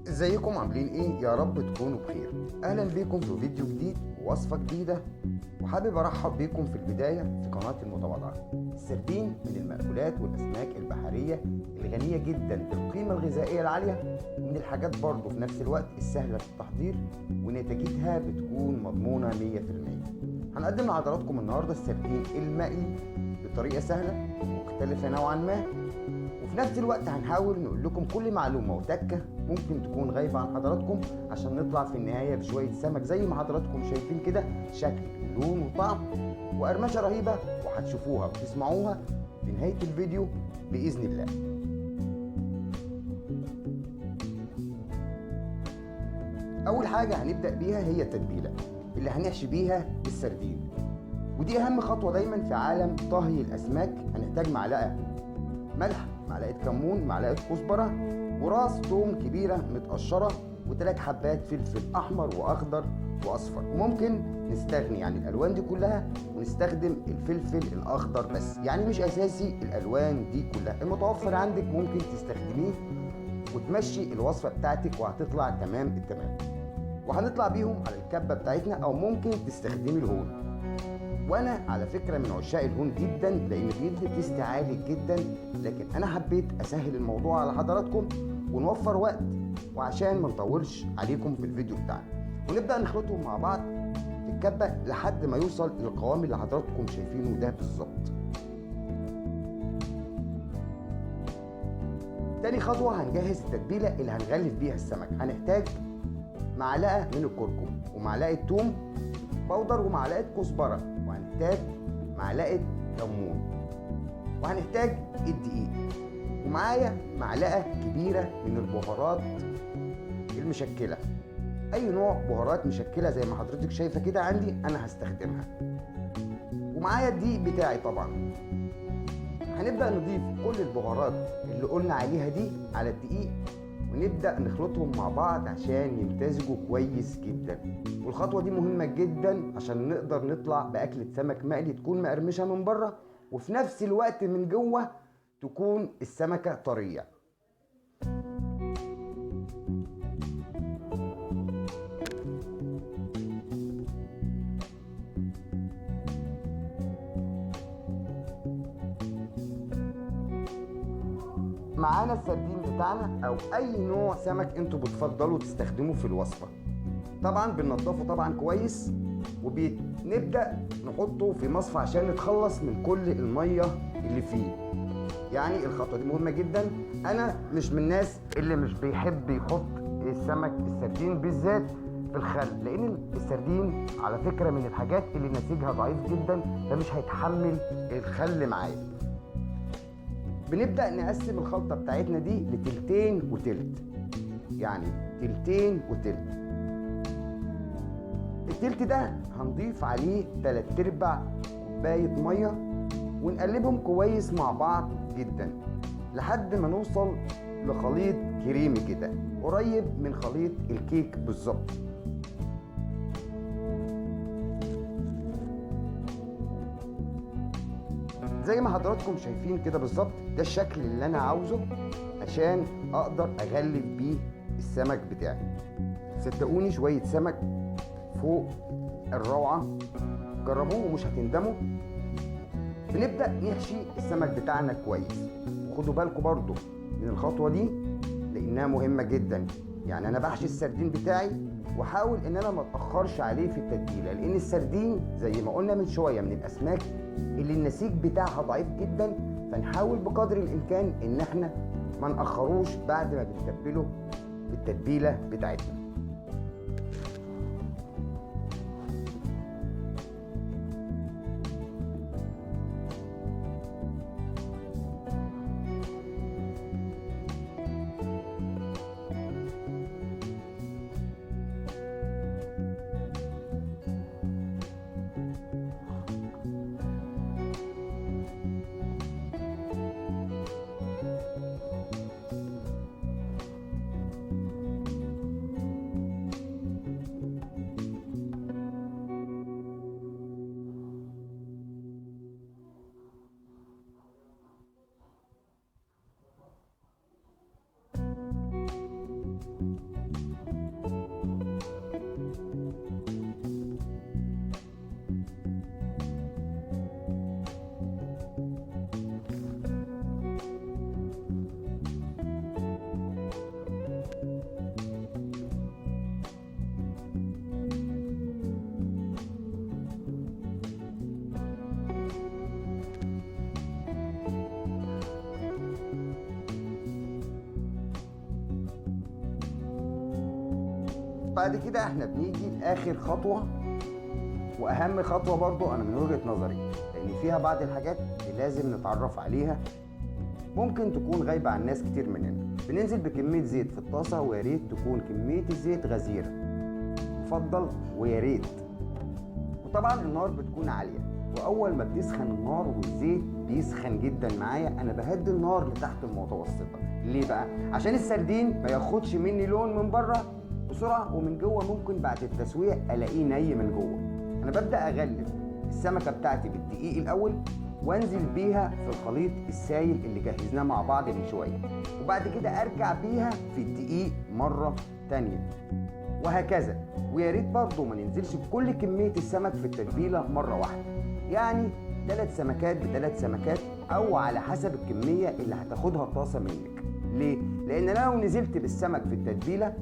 ازيكم عاملين ايه؟ يا رب تكونوا بخير. اهلا بيكم في فيديو جديد ووصفة جديدة. وحابب ارحب بيكم في البداية في قناة المتواضعة. السردين من المأكولات والاسماك البحرية الغنية جدا بالقيمة الغذائية العالية، ومن الحاجات برضه في نفس الوقت السهلة في التحضير، ونتيجتها بتكون مضمونة 100%. هنقدم لحضراتكم النهاردة السردين المقلي بطريقة سهلة مختلفة نوعا ما، وفي نفس الوقت هنحاول نقول لكم كل معلومة وتكة ممكن تكون غايبة عن حضراتكم، عشان نطلع في النهاية بشوية سمك زي ما حضراتكم شايفين كده، شكل ولون وطعم وقرمشة رهيبة، وهتشوفوها وتسمعوها في نهاية الفيديو بإذن الله. أول حاجة هنبدأ بيها هي التتبيلة اللي هنحشي بيها السردين، ودي أهم خطوة دايما في عالم طهي الأسماك. هنحتاج معلقة ملح، معلقة كمون، معلقة كزبرة، وراس توم كبيرة متقشرة، وثلاث حبات فلفل أحمر وأخضر وأصفر. وممكن نستغني عن الألوان دي كلها ونستخدم الفلفل الأخضر بس، يعني مش أساسي الألوان دي كلها. المتوفر عندك ممكن تستخدميه وتمشي الوصفة بتاعتك وهتطلع تمام التمام. وهنطلع بيهم على الكبة بتاعتنا، أو ممكن تستخدمي الهون. وانا على فكره من عشاق الهون جدا لان بيدي تيست عالي جدا، لكن انا حبيت اسهل الموضوع على حضراتكم ونوفر وقت، وعشان ما نطولش عليكم في الفيديو بتاعنا. ونبدا نخلطهم مع بعض في الكبه لحد ما يوصل للقوام اللي حضراتكم شايفينه ده بالظبط. تاني خطوه هنجهز التتبيله اللي هنغلف بيها السمك. هنحتاج معلقه من الكركم، ومعلقه توم بودر، ومعلقه كزبره، وهنحتاج معلقه كمون، وهنحتاج الدقيق، ومعايا معلقه كبيره من البهارات المشكله. اي نوع بهارات مشكله زي ما حضرتك شايفه كده عندي انا هستخدمها، ومعايا الدقيق بتاعي طبعا. هنبدا نضيف كل البهارات اللي قلنا عليها دي على الدقيق، ونبدأ نخلطهم مع بعض عشان يمتزجوا كويس جدا. والخطوة دي مهمة جدا عشان نقدر نطلع بأكلة سمك مقلي تكون مقرمشة من بره، وفي نفس الوقت من جوه تكون السمكة طرية. معانا السردين بتاعنا او اي نوع سمك انتوا بتفضلوا تستخدموه في الوصفة. طبعا بننضفه طبعا كويس، وبنبدأ نحطه في مصفى عشان نتخلص من كل المية اللي فيه. يعني الخطوة دي مهمة جدا. انا مش من الناس اللي مش بيحب يحط السردين بالذات في الخل، لان السردين على فكرة من الحاجات اللي نسيجها ضعيف جدا، فمش هيتحمل الخل معايا. بنبدأ نقسم الخلطة بتاعتنا دي لتلتين وتلت، يعني تلتين وتلت. التلت ده هنضيف عليه 3/4 كوباية مية، ونقلبهم كويس مع بعض جدا لحد ما نوصل لخليط كريمي كده قريب من خليط الكيك بالظبط. زي ما حضراتكم شايفين كده بالظبط، ده الشكل اللي انا عاوزه عشان اقدر اغلف بيه السمك بتاعي. صدقوني شوية سمك فوق الروعة، جربوه ومش هتندموا. بنبدأ نحشي السمك بتاعنا كويس، وخدوا بالكم برضو من الخطوة دي لانها مهمة جدا. يعني انا بحشي السردين بتاعي واحاول ان انا ما اتاخرش عليه في التتبيله، لان السردين زي ما قلنا من شويه من الاسماك اللي النسيج بتاعها ضعيف جدا، فنحاول بقدر الامكان ان احنا ما ناخروش بعد ما بنتبله بالتتبيله بتاعتنا. بعد كده احنا بنيجي لاخر خطوه واهم خطوه برضو انا من وجهه نظري، لان فيها بعض الحاجات اللي لازم نتعرف عليها ممكن تكون غايبه عن ناس كتير مننا. بننزل بكميه زيت في الطاسه، ويا ريت تكون كميه الزيت غزيره يفضل، ويا ريت. وطبعا النار بتكون عاليه، واول ما بتسخن النار والزيت بيسخن جدا معايا انا بهدي النار لتحت المتوسطه. ليه بقى؟ عشان السردين ما ياخدش مني لون من بره بسرعه، ومن جوه ممكن بعد التسويه الاقيه ني من جوه. انا ببدا اغلف السمكه بتاعتي بالدقيق الاول، وانزل بيها في الخليط السايل اللي جهزناه مع بعض من شويه، وبعد كده ارجع بيها في الدقيق مره تانيه، وهكذا. ويا ريت برضه ما ننزلش بكل كميه السمك في التتبيله مره واحده، يعني 3 سمكات ب3 سمكات، او على حسب الكميه اللي هتاخدها الطاسه منك. ليه؟ لان انا لو نزلت بالسمك في التتبيله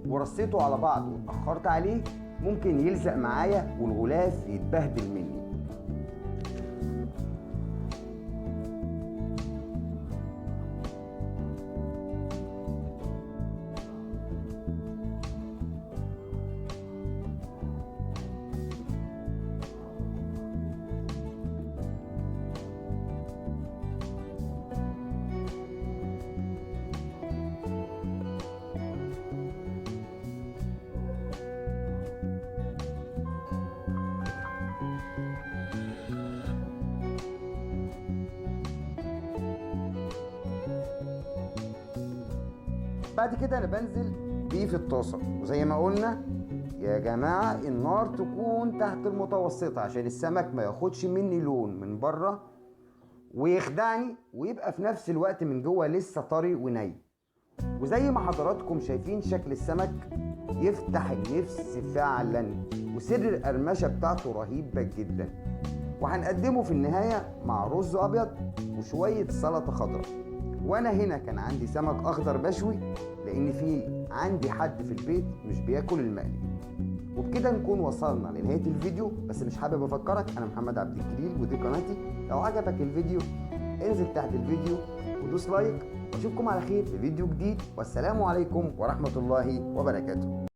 ورصيته على بعض واتاخرت عليه ممكن يلزق معايا والغلاف يتبهدل مني. بعد كده انا بنزل بيه في الطاسه، وزي ما قلنا يا جماعه النار تكون تحت المتوسطه عشان السمك ما ياخدش مني لون من بره ويخدعني، ويبقى في نفس الوقت من جوه لسه طري وني. وزي ما حضراتكم شايفين شكل السمك يفتح النفس فعلا، وسر القرمشه بتاعته رهيبه جدا. وهنقدمه في النهايه مع رز ابيض وشويه سلطه خضراء. وانا هنا كان عندي سمك اخضر مشوي، لان في عندي حد في البيت مش بياكل المقلي. وبكده نكون وصلنا لنهايه الفيديو، بس مش حابب افكرك انا محمد عبد الجليل ودي قناتي. لو عجبك الفيديو انزل تحت الفيديو ودوس لايك، واشوفكم على خير في فيديو جديد، والسلام عليكم ورحمه الله وبركاته.